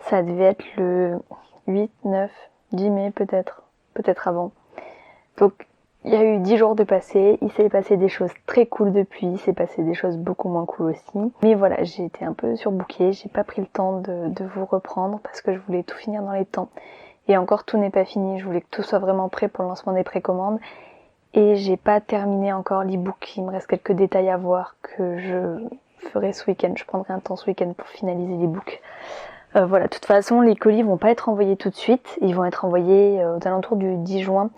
Speaker 1: ça devait être le 8, 9, 10 mai peut-être avant. Donc il y a eu 10 jours de passé, il s'est passé des choses très cool depuis, il s'est passé des choses beaucoup moins cool aussi. Mais voilà, j'ai été un peu surbookée, j'ai pas pris le temps de vous reprendre parce que je voulais tout finir dans les temps. Et encore tout n'est pas fini, je voulais que tout soit vraiment prêt pour le lancement des précommandes. Et j'ai pas terminé encore l'e-book, il me reste quelques détails à voir que je ferai ce week-end. Je prendrai un temps ce week-end pour finaliser l'e-book. Voilà, de toute façon les colis vont pas être envoyés tout de suite, ils vont être envoyés aux alentours du 10 juin.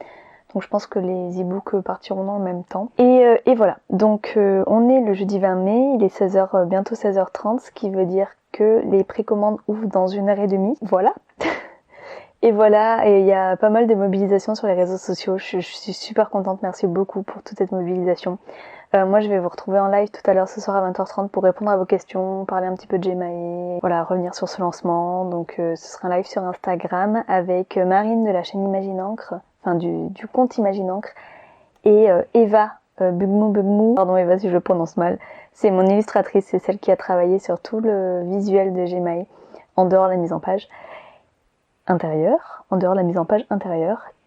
Speaker 1: Donc je pense que les e-books partiront dans le même temps. Et voilà, donc on est le jeudi 20 mai, il est 16h, bientôt 16h30, ce qui veut dire que les précommandes ouvrent dans 1h30. Voilà. Et voilà, et il y a pas mal de mobilisations sur les réseaux sociaux. Je suis super contente, merci beaucoup pour toute cette mobilisation. Moi je vais vous retrouver en live tout à l'heure ce soir à 20h30 pour répondre à vos questions, parler un petit peu de Gemae, voilà, revenir sur ce lancement. Donc ce sera un live sur Instagram avec Marine de la chaîne Imagine Encre, enfin du compte Imagine Encre, et Eva Bugmou, pardon Eva si je le prononce mal, c'est mon illustratrice, c'est celle qui a travaillé sur tout le visuel de Gemae, en dehors de la mise en page intérieure,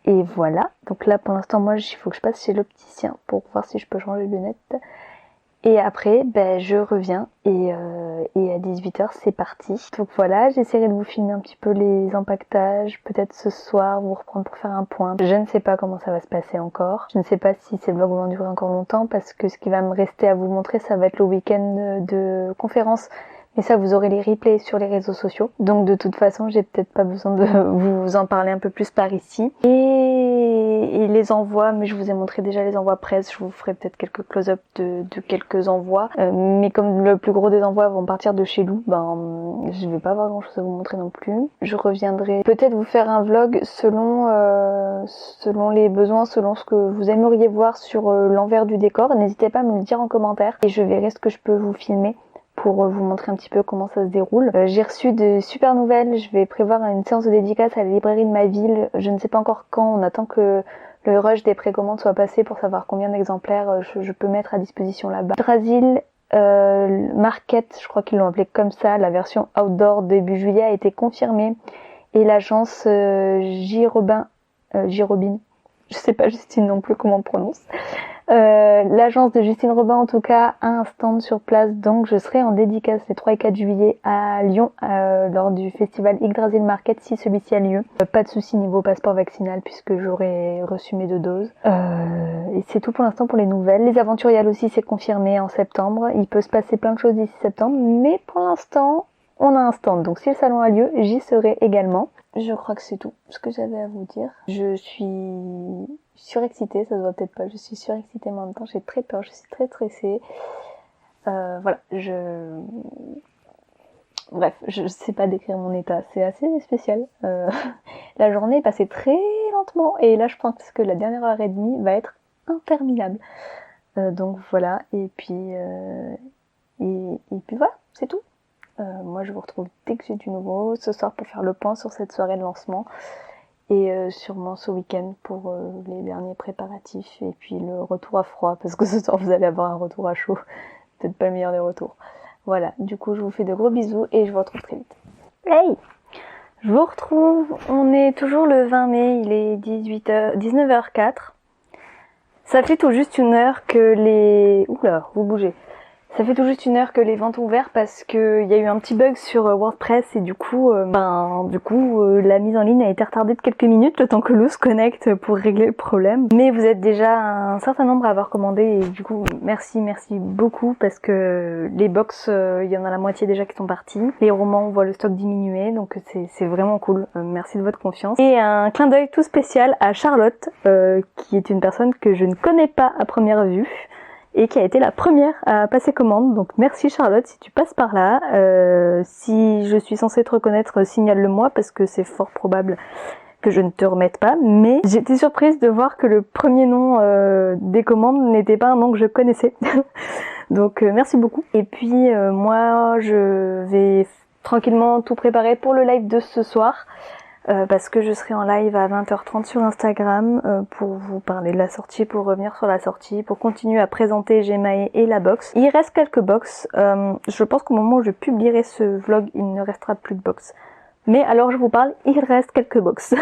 Speaker 1: et voilà. Donc là pour l'instant moi il faut que je passe chez l'opticien pour voir si je peux changer de lunettes. Et après, je reviens et à 18h c'est parti. Donc voilà, j'essaierai de vous filmer un petit peu les empaquetages, peut-être ce soir vous reprendre pour faire un point. Je ne sais pas comment ça va se passer encore. Je ne sais pas si ces vlogs vont durer encore longtemps parce que ce qui va me rester à vous montrer, ça va être le week-end de conférence. Mais ça, vous aurez les replays sur les réseaux sociaux. Donc de toute façon, j'ai peut-être pas besoin de vous en parler un peu plus par ici. Et les envois, mais je vous ai montré déjà les envois presse. Je vous ferai peut-être quelques close-up de quelques envois. Mais comme le plus gros des envois vont partir de chez Lou, je vais pas avoir grand-chose à vous montrer non plus. Je reviendrai peut-être vous faire un vlog selon les besoins, selon ce que vous aimeriez voir sur l'envers du décor. N'hésitez pas à me le dire en commentaire et je verrai ce que je peux vous filmer pour vous montrer un petit peu comment ça se déroule. J'ai reçu de super nouvelles, je vais prévoir une séance de dédicace à la librairie de ma ville. Je ne sais pas encore quand, on attend que le rush des précommandes soit passé pour savoir combien d'exemplaires je peux mettre à disposition là-bas. Brasil Market, je crois qu'ils l'ont appelé comme ça, la version outdoor début juillet a été confirmée. Et l'agence Girobin, je sais pas Justine non plus comment on prononce, L'agence de Justine Robin en tout cas a un stand sur place, donc je serai en dédicace les 3 et 4 juillet à Lyon lors du festival Yggdrasil Market si celui-ci a lieu. Pas de souci niveau passeport vaccinal puisque j'aurai reçu mes 2 doses. Et c'est tout pour l'instant pour les nouvelles. Les Aventuriales aussi c'est confirmé en septembre. Il peut se passer plein de choses d'ici septembre, mais pour l'instant on a un stand. Donc si le salon a lieu, j'y serai également. Je crois que c'est tout ce que j'avais à vous dire. Je suis surexcitée, ça se voit peut-être pas, je suis surexcitée mais en même temps j'ai très peur, je suis très stressée. Voilà, Bref, je sais pas décrire mon état, c'est assez spécial. La journée est passée très lentement et là je pense que la dernière heure et demie va être interminable. Donc voilà, et puis voilà, c'est tout. Moi je vous retrouve dès que j'ai du nouveau ce soir pour faire le point sur cette soirée de lancement et sûrement ce week-end pour les derniers préparatifs et puis le retour à froid parce que ce soir vous allez avoir un retour à chaud, peut-être pas le meilleur des retours. Voilà, du coup je vous fais de gros bisous et je vous retrouve très vite. Hey, je vous retrouve, on est toujours le 20 mai, il est 19h04. Ça fait tout juste une heure que les... Oula, vous bougez. Ça fait tout juste une heure que les ventes ont ouvert parce que il y a eu un petit bug sur WordPress et du coup, la mise en ligne a été retardée de quelques minutes le temps que Lou se connecte pour régler le problème. Mais vous êtes déjà un certain nombre à avoir commandé et du coup, merci beaucoup parce que les box, il y en a la moitié déjà qui sont partis. Les romans, on voit le stock diminuer, donc c'est vraiment cool. Merci de votre confiance. Et un clin d'œil tout spécial à Charlotte, qui est une personne que je ne connais pas à première vue. Et qui a été la première à passer commande. Donc merci Charlotte si tu passes par là. Si je suis censée te reconnaître, signale-le moi parce que c'est fort probable que je ne te remette pas. Mais j'étais surprise de voir que le premier nom des commandes n'était pas un nom que je connaissais. Donc merci beaucoup. Et puis moi je vais tranquillement tout préparer pour le live de ce soir. Parce que je serai en live à 20h30 sur Instagram pour vous parler de la sortie, pour revenir sur la sortie, pour continuer à présenter Gemae et la box. Il reste quelques box. Je pense qu'au moment où je publierai ce vlog, il ne restera plus de box. Mais alors je vous parle, il reste quelques box.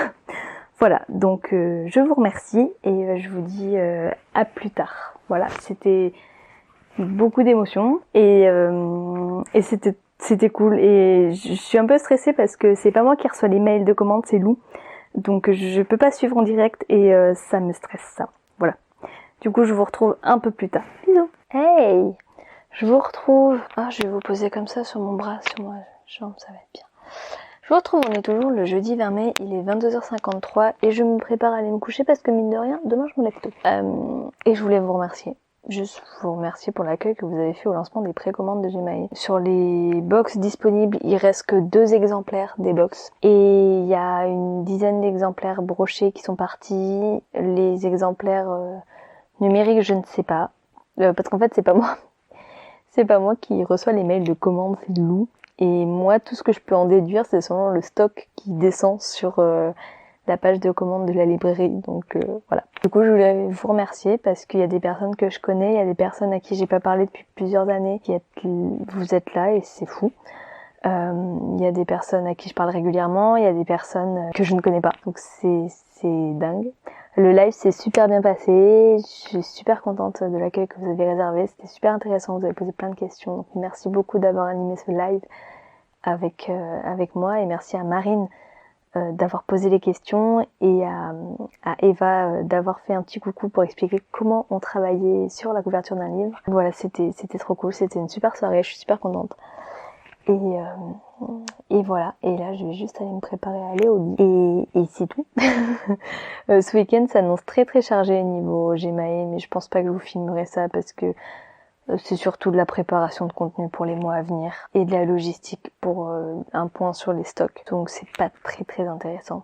Speaker 1: Voilà, donc je vous remercie et je vous dis à plus tard. Voilà, c'était beaucoup d'émotions et c'était cool et je suis un peu stressée parce que c'est pas moi qui reçois les mails de commande, c'est Lou. Donc je peux pas suivre en direct et ça me stresse ça. Voilà. Du coup je vous retrouve un peu plus tard. Bisous. Hey, je vous retrouve. Ah, je vais vous poser comme ça sur mon bras, sur ma jambe, ça va être bien. Je vous retrouve, on est toujours le jeudi 20 mai, il est 22h53 et je me prépare à aller me coucher parce que mine de rien, demain je me lève tôt. Et je voulais vous remercier. Juste vous remercier pour l'accueil que vous avez fait au lancement des précommandes de Gemae. Sur les box disponibles, il reste que 2 exemplaires des box. Et il y a une dizaine d'exemplaires brochés qui sont partis. Les exemplaires numériques, je ne sais pas. Parce qu'en fait, c'est pas moi. C'est pas moi qui reçois les mails de commande, c'est Lou. Et moi, tout ce que je peux en déduire, c'est seulement le stock qui descend sur... la page de commande de la librairie, donc voilà. Du coup, je voulais vous remercier parce qu'il y a des personnes que je connais, il y a des personnes à qui j'ai pas parlé depuis plusieurs années, vous êtes là et c'est fou. Il y a des personnes à qui je parle régulièrement, il y a des personnes que je ne connais pas, donc c'est dingue. Le live s'est super bien passé, je suis super contente de l'accueil que vous avez réservé, c'était super intéressant, vous avez posé plein de questions, donc merci beaucoup d'avoir animé ce live avec moi et merci à Marine d'avoir posé les questions et à Eva d'avoir fait un petit coucou pour expliquer comment on travaillait sur la couverture d'un livre. Voilà, c'était trop cool, c'était une super soirée, je suis super contente. Et voilà, et là je vais juste aller me préparer à aller au lit. Et c'est tout. Ce week-end s'annonce très très chargé niveau Gemae, mais je pense pas que je vous filmerai ça parce que c'est surtout de la préparation de contenu pour les mois à venir et de la logistique pour un point sur les stocks. Donc c'est pas très très intéressant.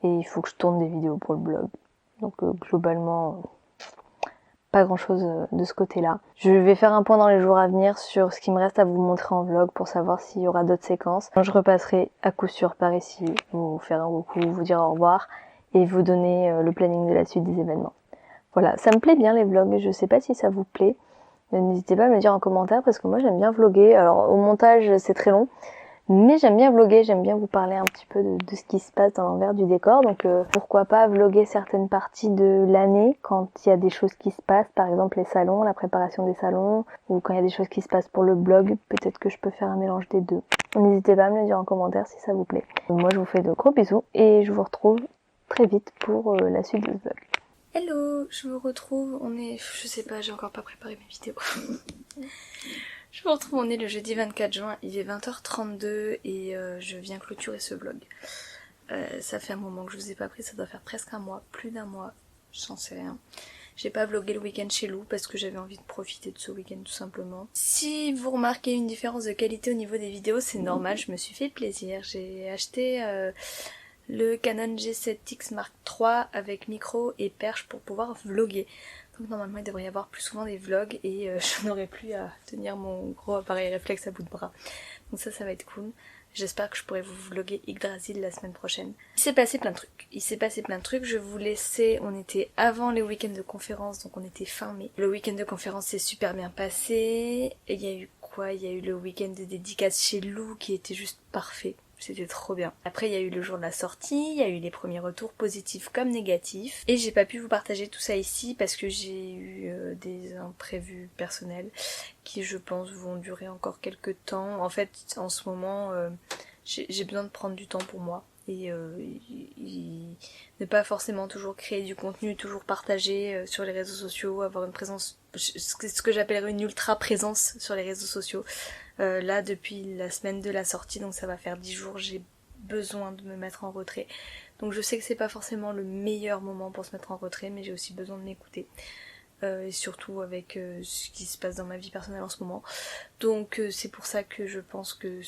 Speaker 1: Et il faut que je tourne des vidéos pour le blog. Donc globalement, pas grand chose de ce côté-là. Je vais faire un point dans les jours à venir sur ce qui me reste à vous montrer en vlog pour savoir s'il y aura d'autres séquences. Je repasserai à coup sûr par ici, vous faire un coucou, vous dire au revoir et vous donner le planning de la suite des événements. Voilà, ça me plaît bien les vlogs, je sais pas si ça vous plaît. N'hésitez pas à me le dire en commentaire parce que moi j'aime bien vlogger. Alors au montage c'est très long, Mais j'aime bien vlogger, j'aime bien vous parler un petit peu de ce qui se passe dans l'envers du décor. Donc pourquoi pas vlogger certaines parties de l'année quand il y a des choses qui se passent, par exemple les salons, la préparation des salons, ou quand il y a des choses qui se passent pour le blog, peut-être que je peux faire un mélange des deux. N'hésitez pas à me le dire en commentaire si ça vous plaît. Moi je vous fais de gros bisous et je vous retrouve très vite pour la suite de ce vlog.
Speaker 2: Hello, je vous retrouve, je sais pas, j'ai encore pas préparé mes vidéos. Je vous retrouve, on est le jeudi 24 juin, il est 20h32 et je viens clôturer ce vlog. Ça fait un moment que je vous ai pas pris, ça doit faire presque un mois, plus d'un mois, j'en sais rien. J'ai pas vlogué le week-end chez Lou parce que j'avais envie de profiter de ce week-end tout simplement. Si vous remarquez une différence de qualité au niveau des vidéos, c'est normal, je me suis fait plaisir. J'ai acheté le Canon G7X Mark III avec micro et perche pour pouvoir vlogger. Donc normalement il devrait y avoir plus souvent des vlogs et je n'aurai plus à tenir mon gros appareil réflexe à bout de bras. Donc ça va être cool. J'espère que je pourrai vous vlogger Yggdrasil la semaine prochaine. Il s'est passé plein de trucs. Je vous laissais, on était avant les week-ends de conférence, donc on était fin mai. Le week-end de conférence s'est super bien passé. Et il y a eu quoi? Il y a eu le week-end de dédicace chez Lou qui était juste parfait. C'était trop bien. Après il y a eu le jour de la sortie, il y a eu les premiers retours positifs comme négatifs. Et j'ai pas pu vous partager tout ça ici parce que j'ai eu des imprévus personnels qui je pense vont durer encore quelques temps. En fait en ce moment j'ai besoin de prendre du temps pour moi. Et ne pas forcément toujours créer du contenu, toujours partager sur les réseaux sociaux, avoir une présence, ce que j'appellerais une ultra présence sur les réseaux sociaux. Là depuis la semaine de la sortie, donc ça va faire 10 jours, j'ai besoin de me mettre en retrait. Donc je sais que c'est pas forcément le meilleur moment pour se mettre en retrait, mais j'ai aussi besoin de m'écouter. Et surtout avec ce qui se passe dans ma vie personnelle en ce moment. Donc c'est pour ça que je pense que...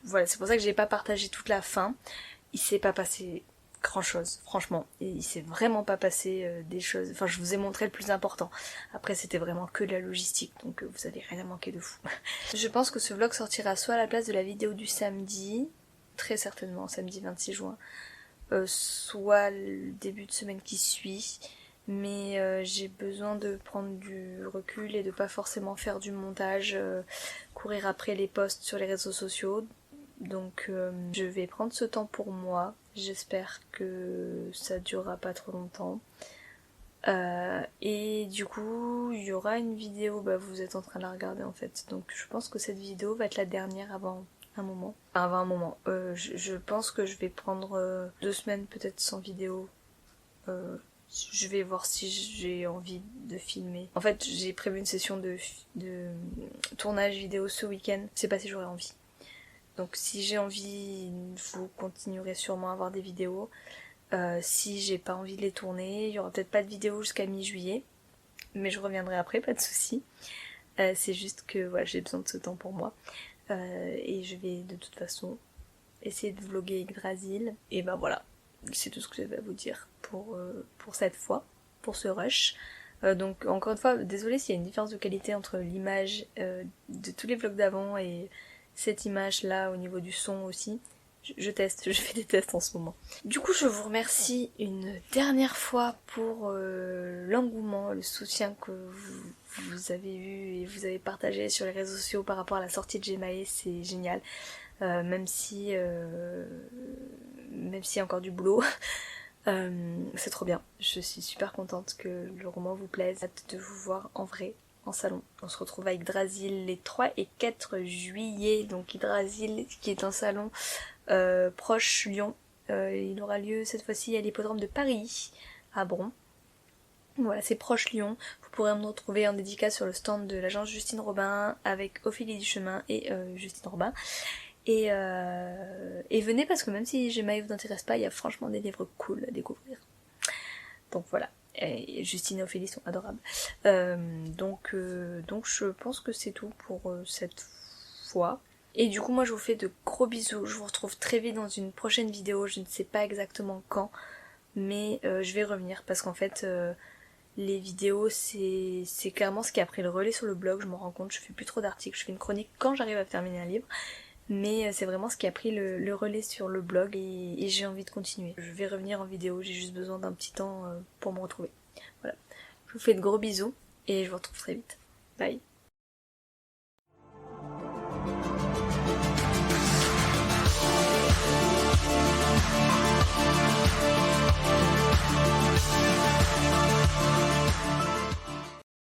Speaker 2: Voilà, c'est pour ça que j'ai pas partagé toute la fin. Il s'est pas passé grand chose, franchement. Et il s'est vraiment pas passé des choses... Enfin, je vous ai montré le plus important. Après, c'était vraiment que de la logistique, donc vous avez rien à manquer de fou. Je pense que ce vlog sortira soit à la place de la vidéo du samedi, très certainement, samedi 26 juin, soit le début de semaine qui suit. Mais j'ai besoin de prendre du recul et de pas forcément faire du montage, courir après les posts sur les réseaux sociaux. Donc je vais prendre ce temps pour moi. J'espère que ça durera pas trop longtemps. Et du coup, il y aura une vidéo, vous êtes en train de la regarder en fait. Donc je pense que cette vidéo va être la dernière avant un moment. Enfin, avant un moment. Je pense que je vais prendre 2 semaines peut-être sans vidéo. Je vais voir si j'ai envie de filmer. En fait, j'ai prévu une session de tournage vidéo ce week-end. Je sais pas si j'aurai envie. Donc si j'ai envie, vous continuerez sûrement à avoir des vidéos. Si j'ai pas envie de les tourner, il y aura peut-être pas de vidéo jusqu'à mi-juillet. Mais je reviendrai après, pas de soucis. C'est juste que voilà, j'ai besoin de ce temps pour moi. Et je vais de toute façon essayer de vlogger Yggdrasil. Et voilà. C'est tout ce que j'avais à vous dire pour cette fois, pour ce rush. Donc encore une fois, désolée s'il y a une différence de qualité entre l'image de tous les vlogs d'avant et cette image là au niveau du son aussi. Je teste, je fais des tests en ce moment. Du coup je vous remercie une dernière fois pour l'engouement, le soutien que vous avez eu et vous avez partagé sur les réseaux sociaux par rapport à la sortie de Gemae, c'est génial. Même s'il y a encore du boulot, c'est trop bien. Je suis super contente que le roman vous plaise. J'ai hâte de vous voir en vrai, en salon. On se retrouve à Yggdrasil les 3 et 4 juillet. Donc Yggdrasil qui est un salon proche Lyon. Il aura lieu cette fois-ci à l'hippodrome de Paris, à Bron. Voilà, c'est proche Lyon. Vous pourrez me retrouver en dédicace sur le stand de l'agence Justine Robin avec Ophélie Duchemin et Justine Robin. Et venez parce que même si Gemae vous intéresse pas, il y a franchement des livres cool à découvrir. Donc voilà. Et Justine et Ophélie sont adorables. Donc je pense que c'est tout pour cette fois. Et du coup moi je vous fais de gros bisous. Je vous retrouve très vite dans une prochaine vidéo. Je ne sais pas exactement quand, mais je vais revenir parce qu'en fait les vidéos c'est clairement ce qui a pris le relais sur le blog. Je m'en rends compte, je fais plus trop d'articles. Je fais une chronique quand j'arrive à terminer un livre. Mais c'est vraiment ce qui a pris le relais sur le blog et j'ai envie de continuer. Je vais revenir en vidéo, j'ai juste besoin d'un petit temps pour me retrouver. Voilà. Je vous fais de gros bisous et je vous retrouve très vite. Bye.